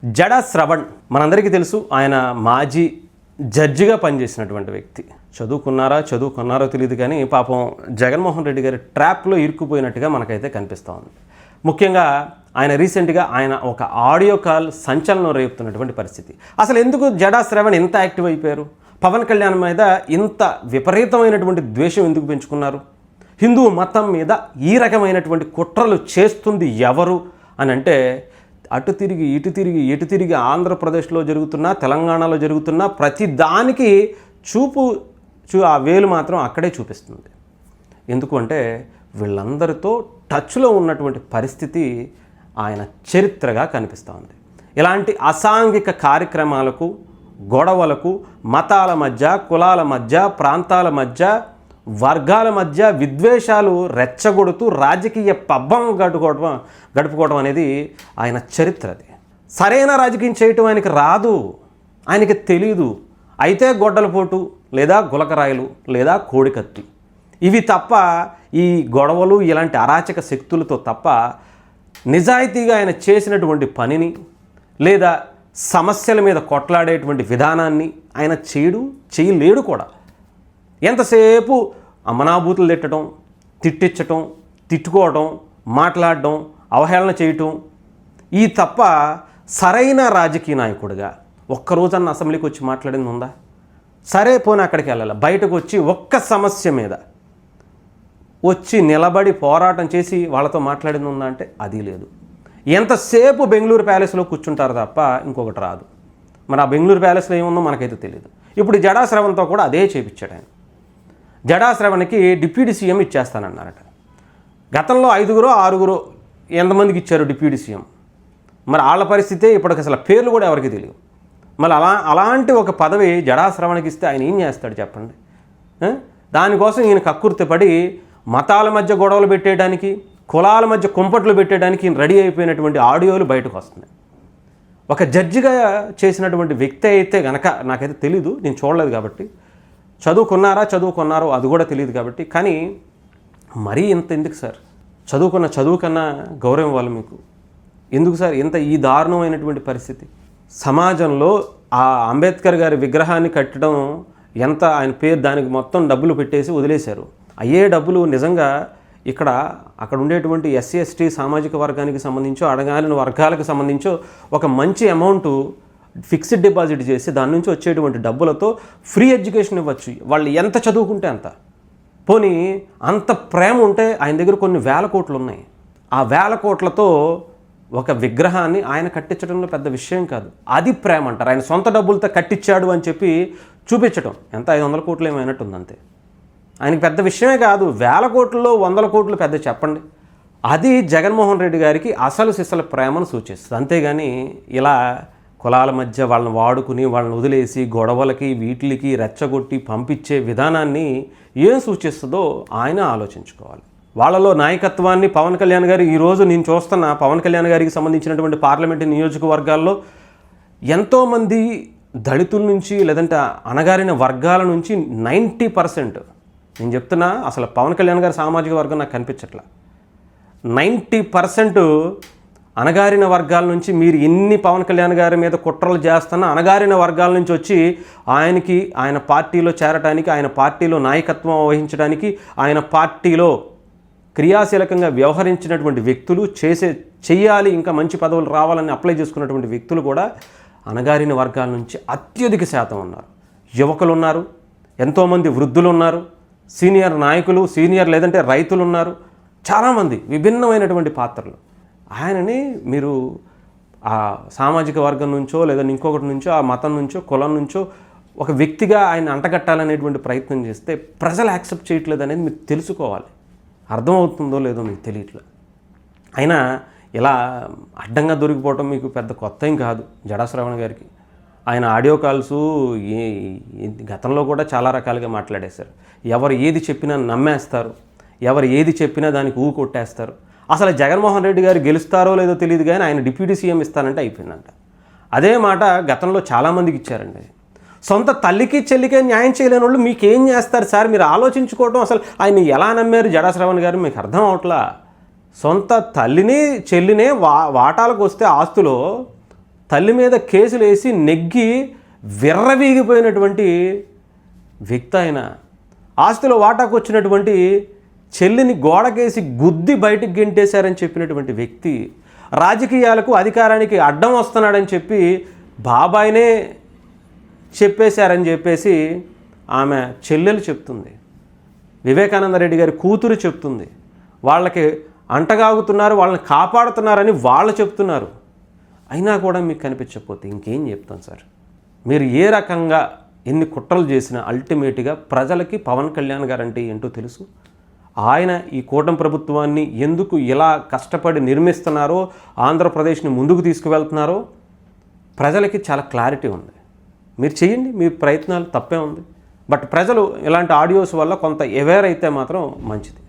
జడా శ్రవణ్ మనందరికీ తెలుసు. ఆయన మాజీ జడ్జిగా పనిచేసినటువంటి వ్యక్తి. చదువుకున్నారో తెలియదు కానీ పాపం జగన్మోహన్ రెడ్డి గారి ట్రాప్లో ఇరుక్కుపోయినట్టుగా మనకైతే కనిపిస్తూ ఉంది. ముఖ్యంగా ఆయన రీసెంట్గా ఒక ఆడియో కాల్ సంచలనం రేపుతున్నటువంటి పరిస్థితి. అసలు ఎందుకు జడా శ్రవణ్ ఇంత యాక్టివ్ అయిపోయారు? పవన్ కళ్యాణ్ మీద ఇంత విపరీతమైనటువంటి ద్వేషం ఎందుకు పెంచుకున్నారు? హిందూ మతం మీద ఈ రకమైనటువంటి కుట్రలు చేస్తుంది ఎవరు అని అంటే, అటు తిరిగి ఎటు తిరిగి ఆంధ్రప్రదేశ్లో జరుగుతున్నా, తెలంగాణలో జరుగుతున్నా ప్రతి దానికి ఆ వేలు మాత్రం అక్కడే చూపిస్తుంది. ఎందుకు అంటే వీళ్ళందరితో టచ్లో ఉన్నటువంటి పరిస్థితి ఆయన చరిత్రగా కనిపిస్తూ ఉంది. ఇలాంటి అసాంఘిక కార్యక్రమాలకు, గొడవలకు, మతాల మధ్య, కులాల మధ్య, ప్రాంతాల మధ్య, వర్గాల మధ్య విద్వేషాలు రెచ్చగొడుతూ రాజకీయ పబ్బం గడుపుకోవడం అనేది ఆయన చరిత్ర. అది సరైన రాజకీయం చేయటం ఆయనకి రాదు, ఆయనకి తెలీదు. అయితే గొడ్డలపోటు లేదా గులకరాయలు లేదా కోడికత్తి, ఇవి తప్ప ఈ గొడవలు ఇలాంటి అరాచక శక్తులతో తప్ప నిజాయితీగా ఆయన చేసినటువంటి పనిని లేదా సమస్యల మీద కొట్లాడేటువంటి విధానాన్ని ఆయన చేయలేడు కూడా. ఎంతసేపు అమనాభూతులు తిట్టడం, తిట్టించటం, తిట్టుకోవడం, మాట్లాడడం, అవహేళన చేయటం, ఈ తప్ప సరైన రాజకీయ నాయకుడిగా ఒక్కరోజన్న అసెంబ్లీకి వచ్చి మాట్లాడింది ఉందా? సరే పోనీ అక్కడికి వెళ్ళాలి, బయటకు వచ్చి ఒక్క సమస్య మీద వచ్చి నిలబడి పోరాటం చేసి వాళ్ళతో మాట్లాడింది ఉందా అంటే అది లేదు. ఎంతసేపు బెంగళూరు ప్యాలెస్లో కూర్చుంటారు తప్ప ఇంకొకటి రాదు. మరి ఆ బెంగళూరు ప్యాలెస్లో ఏముందో మనకైతే తెలియదు. ఇప్పుడు జడా శ్రవణ్తో కూడా అదే చేపించాడు ఆయన. Jada శ్రవణ్కి deputy CM ఇచ్చేస్తానన్నారట. గతంలో 5-6 ఎంతమందికి ఇచ్చారు డిప్యూటీ సీఎం? మరి వాళ్ళ పరిస్థితే ఇప్పటికి అసలు పేర్లు కూడా ఎవరికి తెలియదు. మళ్ళీ అలాంటి ఒక పదవి జడా శ్రవణ్కి ఇస్తే ఆయన ఏం చేస్తాడు చెప్పండి? దానికోసం ఈయన కక్కుర్తిపడి మతాల మధ్య గొడవలు పెట్టేయడానికి, కులాల మధ్య కుంపట్లు పెట్టేయడానికి ఈయన రెడీ అయిపోయినటువంటి ఆడియోలు బయటకు వస్తున్నాయి. ఒక జడ్జిగా చేసినటువంటి వ్యక్తి అయితే గనక నాకైతే తెలీదు, నేను చూడలేదు కాబట్టి, చదువుకున్నారో అది కూడా తెలియదు కాబట్టి. కానీ మరీ ఇంత ఎందుకు సార్? చదువు కన్నా గౌరవం ఇవ్వాలి మీకు. ఎందుకు సార్ ఈ దారుణమైనటువంటి పరిస్థితి? సమాజంలో ఆ అంబేద్కర్ గారి విగ్రహాన్ని కట్టడం ఎంత, ఆయన పేరు దానికి మొత్తం డబ్బులు పెట్టేసి వదిలేశారు. అయ్యే డబ్బులు నిజంగా అక్కడ ఉండేటువంటి ఎస్సీ ఎస్టీ సామాజిక వర్గానికి సంబంధించో, అడగాలిన వర్గాలకు సంబంధించో ఒక మంచి అమౌంట్ ఫిక్స్డ్ డిపాజిట్ చేసి దాని నుంచి వచ్చేటువంటి డబ్బులతో ఫ్రీ ఎడ్యుకేషన్ ఇవ్వచ్చు. వాళ్ళు ఎంత చదువుకుంటే అంత. పోనీ అంత ప్రేమ ఉంటే ఆయన దగ్గర కొన్ని వేల కోట్లు ఉన్నాయి. ఆ వేల కోట్లతో ఒక విగ్రహాన్ని ఆయన కట్టించడంలో పెద్ద విషయం కాదు. అది ప్రేమ అంటారు. ఆయన సొంత డబ్బులతో కట్టించాడు అని చెప్పి చూపించడం ఎంత 500 కోట్లు ఏమైనట్టుంది అంతే. ఆయనకి పెద్ద విషయమే కాదు. 1000 కోట్లలో 100 కోట్లు పెద్ద చెప్పండి. అది జగన్మోహన్ రెడ్డి గారికి అసలు సిసల ప్రేమను సూచిస్తుంది. అంతేగాని ఇలా కులాల మధ్య వాళ్ళని వాడుకుని వాళ్ళని వదిలేసి గొడవలకి వీటికి రెచ్చగొట్టి పంపించే విధానాన్ని ఏం సూచిస్తుందో ఆయన ఆలోచించుకోవాలి. వాళ్ళలో నాయకత్వాన్ని పవన్ కళ్యాణ్ గారు ఈరోజు నేను చూస్తున్న పవన్ కళ్యాణ్ గారికి సంబంధించినటువంటి పార్లమెంటు నియోజకవర్గాల్లో ఎంతోమంది దళితుల నుంచి లేదంటే అణగారిన వర్గాల నుంచి 90% నేను చెప్తున్నా, అసలు పవన్ కళ్యాణ్ గారి సామాజిక వర్గం నాకు కనిపించట్లా. 90% అణగారిన వర్గాల నుంచి మీరు ఎన్ని పవన్ కళ్యాణ్ గారి మీద కుట్రలు చేస్తున్నా అణగారిన వర్గాల నుంచి వచ్చి ఆయన పార్టీలో చేరటానికి, ఆయన పార్టీలో నాయకత్వం వహించడానికి, ఆయన పార్టీలో క్రియాశీలకంగా వ్యవహరించినటువంటి వ్యక్తులు, చెయ్యాలి ఇంకా మంచి పదవులు రావాలని అప్లై చేసుకున్నటువంటి వ్యక్తులు కూడా అణగారిన వర్గాల నుంచి అత్యధిక శాతం ఉన్నారు. యువకులు ఉన్నారు, ఎంతోమంది వృద్ధులు ఉన్నారు, సీనియర్ నాయకులు, సీనియర్ లేదంటే రైతులు ఉన్నారు, చాలామంది విభిన్నమైనటువంటి పాత్రలు. ఆయనని మీరు ఆ సామాజిక వర్గం నుంచో లేదా ఇంకొకటి నుంచో, ఆ మతం నుంచో, కులం నుంచో ఒక వ్యక్తిగా ఆయన అంటగట్టాలనేటువంటి ప్రయత్నం చేస్తే ప్రజలు యాక్సెప్ట్ చేయట్లేదు అనేది మీరు తెలుసుకోవాలి. అర్థమవుతుందో లేదో మీకు తెలియట్లేదు. అయినా ఇలా అడ్డంగా దొరికిపోవటం మీకు పెద్ద కొత్త ఏం కాదు జడా శ్రవణ్ గారికి. ఆయన ఆడియో కాల్స్ గతంలో కూడా చాలా రకాలుగా మాట్లాడేశారు. ఎవరు ఏది చెప్పినా నమ్మేస్తారు, ఎవరు ఏది చెప్పినా దానికి కొట్టేస్తారు. అసలు జగన్మోహన్ రెడ్డి గారు గెలుస్తారో లేదో తెలియదు కానీ ఆయన డిప్యూటీ సీఎం ఇస్తానంటే అయిపోయిందంట. అదే మాట గతంలో చాలామందికి ఇచ్చారండి. సొంత తల్లికి చెల్లికే న్యాయం చేయలేని వాళ్ళు మీకేం చేస్తారు సార్? మీరు ఆలోచించుకోవటం. అసలు ఆయన ఎలా నమ్మారు జడా శ్రవణ్ గారు మీకు అర్థం అవట్లా. సొంత తల్లిని చెల్లినే వాటాలకు వస్తే ఆస్తులో తల్లి మీద కేసులు వేసి నెగ్గి విర్రవీగిపోయినటువంటి వ్యక్తి ఆయన. ఆస్తిలో వాటాకు వచ్చినటువంటి చెల్లిని గోడకేసి గుద్ది బయటికి గెంటేశారని చెప్పినటువంటి వ్యక్తి, రాజకీయాలకు అధికారానికి అడ్డం వస్తున్నాడని చెప్పి బాబాయినే చెప్పేశారని చెప్పేసి ఆమె చెల్లెలు చెప్తుంది. వివేకానంద రెడ్డి గారి కూతురు చెప్తుంది. వాళ్ళకి అంటగాగుతున్నారు, వాళ్ళని కాపాడుతున్నారని వాళ్ళు చెప్తున్నారు. అయినా కూడా మీకు కనిపించకపోతే ఇంకేం చెప్తాం సార్? మీరు ఏ రకంగా ఎన్ని కుట్రలు చేసినా అల్టిమేట్గా ప్రజలకి పవన్ కళ్యాణ్ గారు అంటే ఏంటో తెలుసు. ఆయన ఈ కూటమి ప్రభుత్వాన్ని ఎందుకు ఇలా కష్టపడి నిర్మిస్తున్నారో, ఆంధ్రప్రదేశ్ని ముందుకు తీసుకువెళ్తున్నారో ప్రజలకి చాలా క్లారిటీ ఉంది. మీరు చేయండి, మీ ప్రయత్నాలు తప్పే ఉంది. బట్ ప్రజలు ఇలాంటి ఆడియోస్ వల్ల కొంత అవేర్ అయితే మాత్రం మంచిది.